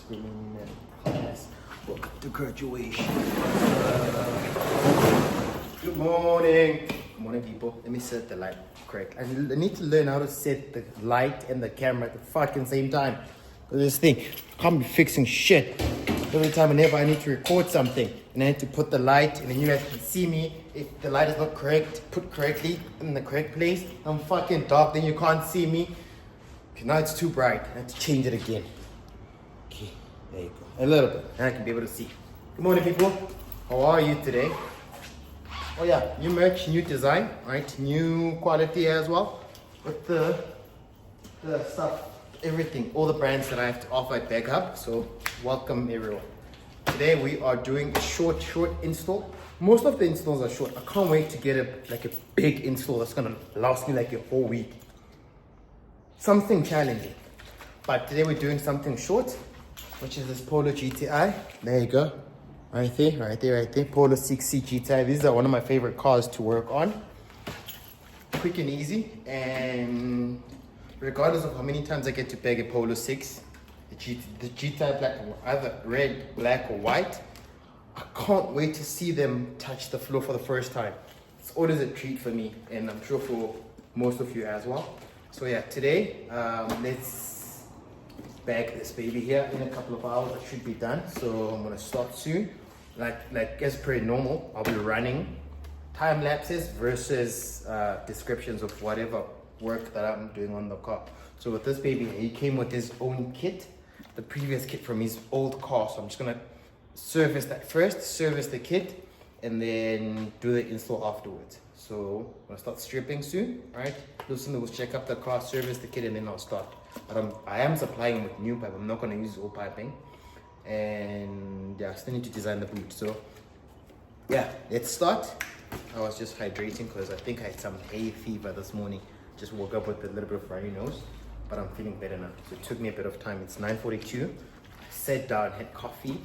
screaming in class. Welcome to graduation. Good morning. Good morning, people. Let me set the light correct. I need to learn how to set the light and the camera at the fucking same time. This thing can't be fixing shit. Every time whenever I need to record something and I need to put the light and then you guys can see me. If the light is not correct, put correctly in the correct place, I'm fucking dark, then you can't see me. Okay, now it's too bright. I have to change it again. Okay, there you go. A little bit. Now I can be able to see. Good morning, people. How are you today? Oh yeah, new merch, new design, right? New quality as well. With the stuff, everything, all the brands that I have to offer at BagHub. So welcome everyone. Today we are doing a short install. Most of the installs are short. I can't wait to get a big install that's gonna last me like a whole week. Something challenging. But today we're doing something short, which is this Polo GTi. There you go. Right there. Polo 6C GTi. These are one of my favorite cars to work on. Quick and easy. And regardless of how many times I get to bag a Polo 6, the GTi black, either red, black or white, I can't wait to see them touch the floor for the first time. It's always a treat for me, and I'm sure for most of you as well. So yeah, today, let's bag this baby here. In a couple of hours, it should be done. So I'm gonna start soon. Like as per normal, I'll be running time lapses versus descriptions of whatever work that I'm doing on the car. So with this baby, he came with his own kit, the previous kit from his old car. So I'm just gonna service that first, service the kit, and then do the install afterwards. So I'm gonna start stripping soon, right? Listen, we'll check up the car, service the kit, and then I'll start. But I am supplying with new pipe. I'm not gonna use old piping. And yeah, I still need to design the boot. So yeah, let's start. I was just hydrating because I think I had some hay fever this morning. Just woke up with a little bit of runny nose, but I'm feeling better now. So it took me a bit of time. It's 9:42. I sat down, had coffee.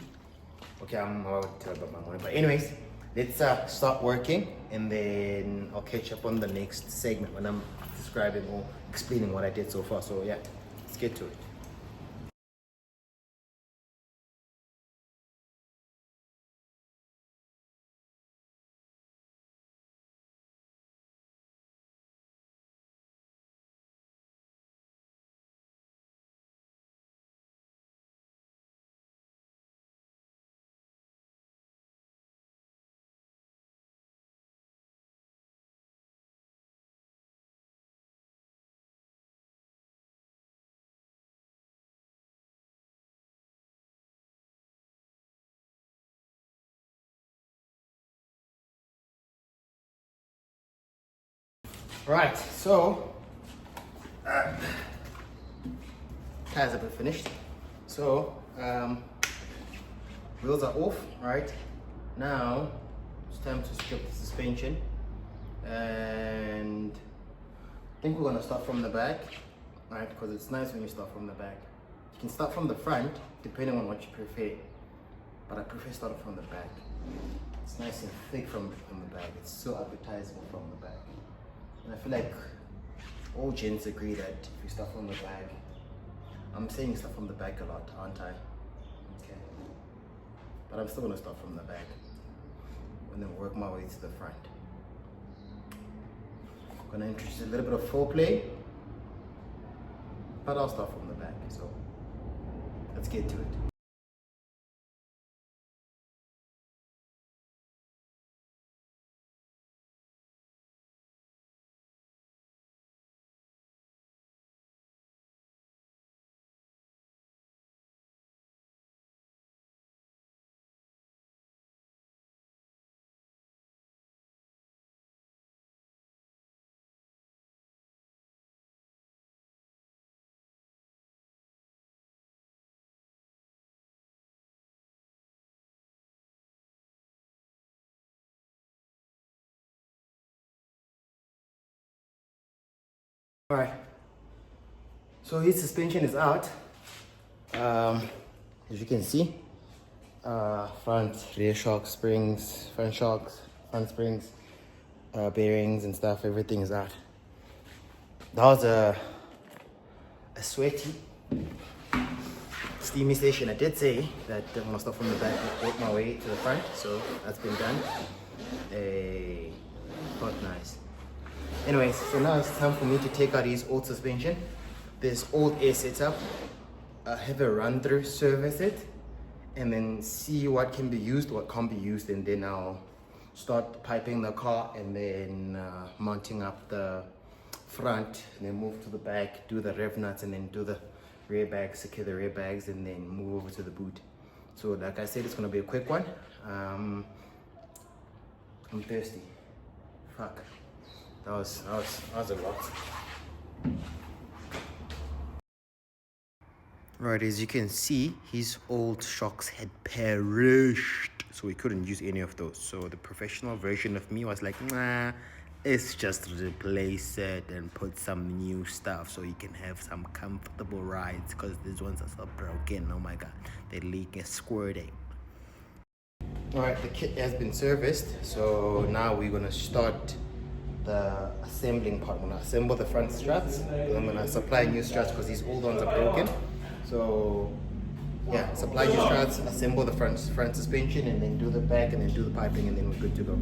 Okay, I'm about to tell about my morning. But anyways, let's start working, and then I'll catch up on the next segment when I'm describing or explaining what I did so far. So yeah, let's get to it. Right, so tires have been finished. So wheels are off. Right now, it's time to strip the suspension, and I think we're gonna start from the back, right? Because it's nice when you start from the back. You can start from the front, depending on what you prefer, but I prefer starting from the back. It's nice and thick from the back. It's so appetizing from the back. And I feel like all gents agree that if you start from the back, I'm saying stuff from the back a lot, aren't I? Okay. But I'm still gonna start from the back and then work my way to the front. I'm gonna introduce a little bit of foreplay, but I'll start from the back. So let's get to it. All right, so his suspension is out. As you can see, front, rear shock springs, front shocks, front springs, bearings and stuff, everything is out. That was a sweaty steamy station. I did say that I'm gonna start from the back and work my way to the front, so that's been done. Hey, quite nice. Anyways, so now it's time for me to take out his old suspension, this old air setup, have a run through, service it, and then see what can be used, what can't be used, and then I'll start piping the car and then mounting up the front, and then move to the back, do the rev nuts, and then do the rear bags, secure the rear bags, and then move over to the boot. So like I said, it's gonna be a quick one. I'm thirsty. Fuck. That was a lot. Right, as you can see, his old shocks had perished, so we couldn't use any of those. So the professional version of me was like, nah, let's just replace it and put some new stuff so you can have some comfortable rides, because these ones are so broken. Oh my god, they leak and squirting. Alright, the kit has been serviced, so now we're gonna start the assembling part. I'm gonna assemble the front struts, and I'm gonna supply new struts because these old ones are broken. So yeah, supply new struts, assemble the front suspension, and then do the back, and then do the piping, and then we're good to go.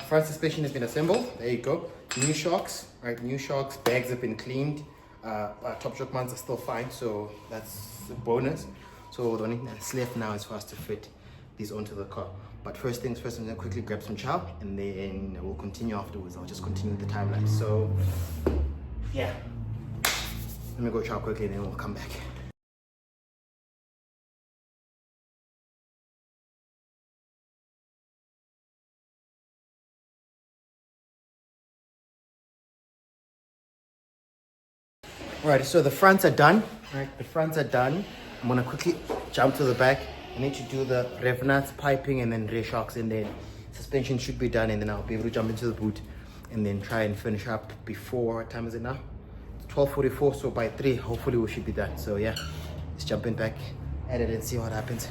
Front suspension has been assembled. There you go. New shocks, right? New shocks. Bags have been cleaned. Top shock mounts are still fine, so that's a bonus. So the only thing that's left now is for us to fit these onto the car. But first things first, I'm gonna quickly grab some chow, and then we'll continue afterwards. I'll just continue the time lapse. So yeah, let me go chow quickly, and then we'll come back. Alright, so the fronts are done. Right, the fronts are done. I'm gonna quickly jump to the back. I need to do the rev nuts, piping, and then rear shocks, and then suspension should be done, and then I'll be able to jump into the boot and then try and finish up before, what time is it now? It's 12:44, so by 3 hopefully we should be done. So yeah, let's jump in back at it and see what happens.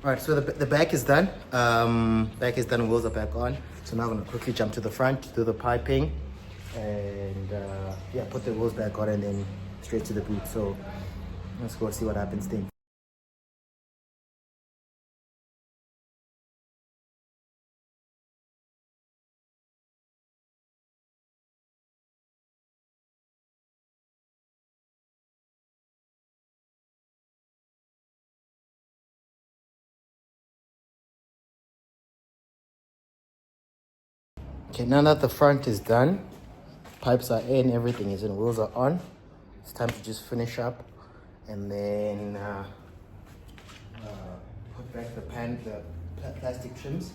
All right, so the back is done. Back is done, wheels are back on. So now I'm gonna quickly jump to the front, do the piping, and yeah, put the wheels back on, and then straight to the boot. So let's go see what happens then. Okay, now that the front is done, pipes are in, everything is in, wheels are on. It's time to just finish up, and then put back the plastic trims,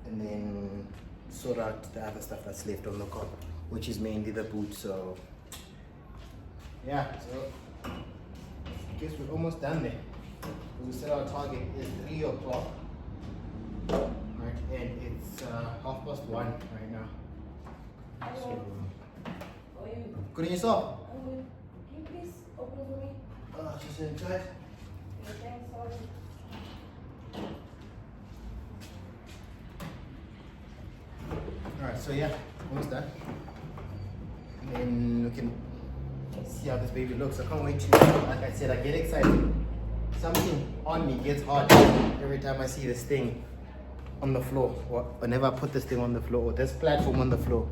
and then sort out the other stuff that's left on the car, which is mainly the boot. So yeah, so I guess we're almost done there. We said our target is 3 o'clock. Right, and it's 1:30 right now. So, good in yourself? Can you please open it for me? She's inside. Okay, thanks, sorry. Alright, so yeah, almost done. And then we can see how this baby looks. I can't wait to, like I said, I get excited. Something on me gets hard every time I see this thing on the floor, or whenever I put this thing on the floor, or this platform on the floor,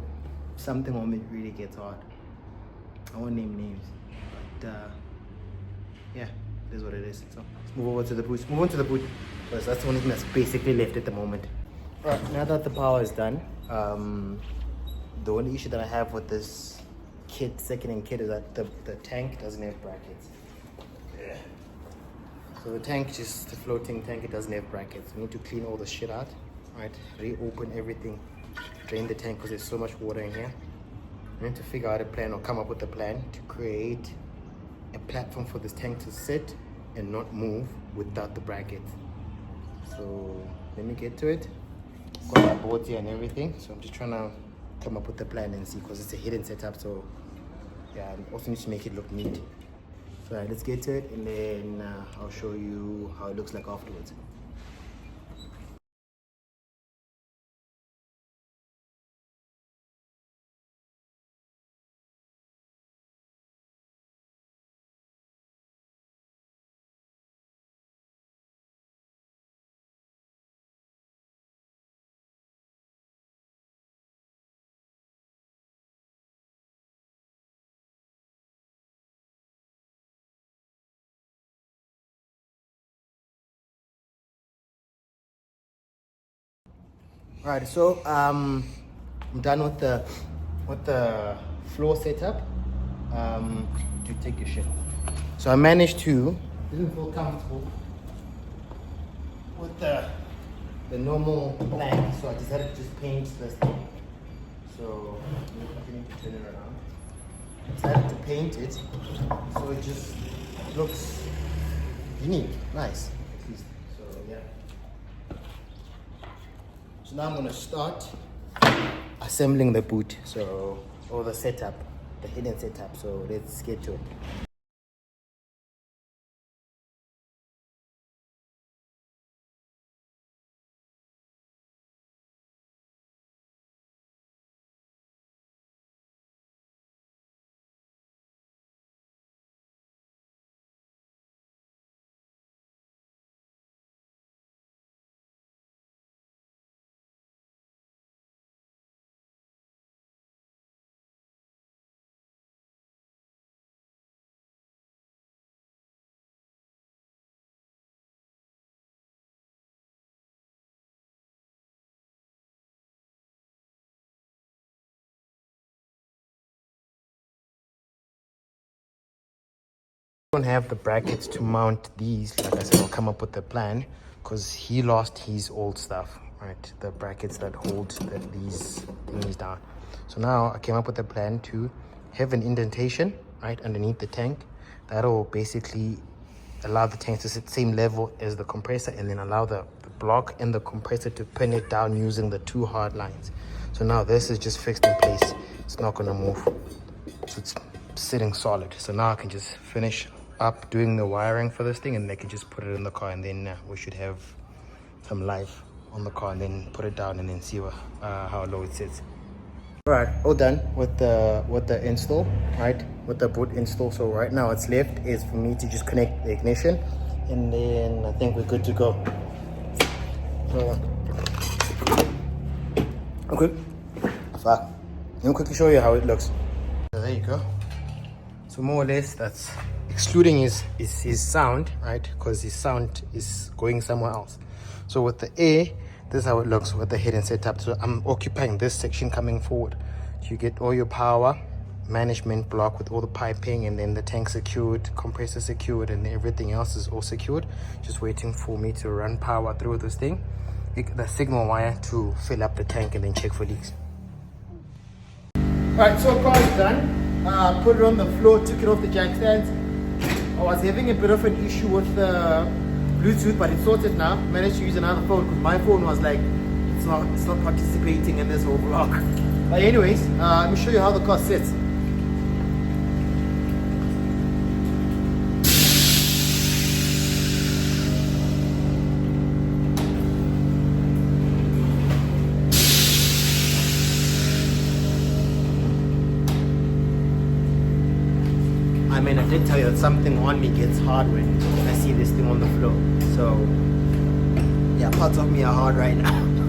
something on me really gets hard. I won't name names, but yeah, it is what it is. So let's move over to the boot. Move on to the boot, because that's the only thing that's basically left at the moment. Alright, now that the power is done, the only issue that I have with this kit, second-hand kit, is that the tank doesn't have brackets. Yeah. So the tank, just the floating tank, it doesn't have brackets. We need to clean all the shit out, right? Reopen everything, drain the tank because there's so much water in here. We need to figure out a plan, or come up with a plan to create a platform for this tank to sit and not move without the brackets. So let me get to it. Got my boards here and everything, so I'm just trying to come up with the plan and see, because it's a hidden setup. So yeah, I also need to make it look neat. So right, let's get to it, and then I'll show you how it looks like afterwards. All right, so I'm done with the floor setup. To take your shit. So I managed to, didn't feel comfortable with the normal plank, so I decided to just paint this thing. So I need to turn it around. I decided to paint it so it just looks unique, nice at least. So yeah. So now I'm gonna start assembling the boot, or the setup, the hidden setup. So let's get to it. Don't have the brackets to mount these. Like I said, I'll come up with a plan, because he lost his old stuff, right? The brackets that hold these thingies down. So now I came up with a plan to have an indentation right underneath the tank. That'll basically allow the tank to sit same level as the compressor, and then allow the block and the compressor to pin it down using the two hard lines. So now this is just fixed in place. It's not gonna move. So it's sitting solid. So now I can just finish up doing the wiring for this thing, and they can just put it in the car, and then we should have some life on the car, and then put it down and then see how low it sits. All right, all done with the install, right? With the boot install. So right now what's left is for me to just connect the ignition, and then I think we're good to go. So okay, fuck. Let me quickly show you how it looks. So there you go. So more or less that's excluding his sound, right? Because his sound is going somewhere else. So with the air, this is how it looks with the hidden setup. So I'm occupying this section coming forward. You get all your power management block with all the piping, and then the tank secured, compressor secured, and everything else is all secured. Just waiting for me to run power through this thing, the signal wire, to fill up the tank and then check for leaks. Alright, so car is done. Put it on the floor, took it off the jack stands. I was having a bit of an issue with the Bluetooth, but it's sorted now. Managed to use another phone because my phone was like, it's not participating in this whole vlog. But anyways, let me show you how the car sits. I mean, I did tell you that something on me gets hard when I see this thing on the floor. So, yeah, parts of me are hard right now.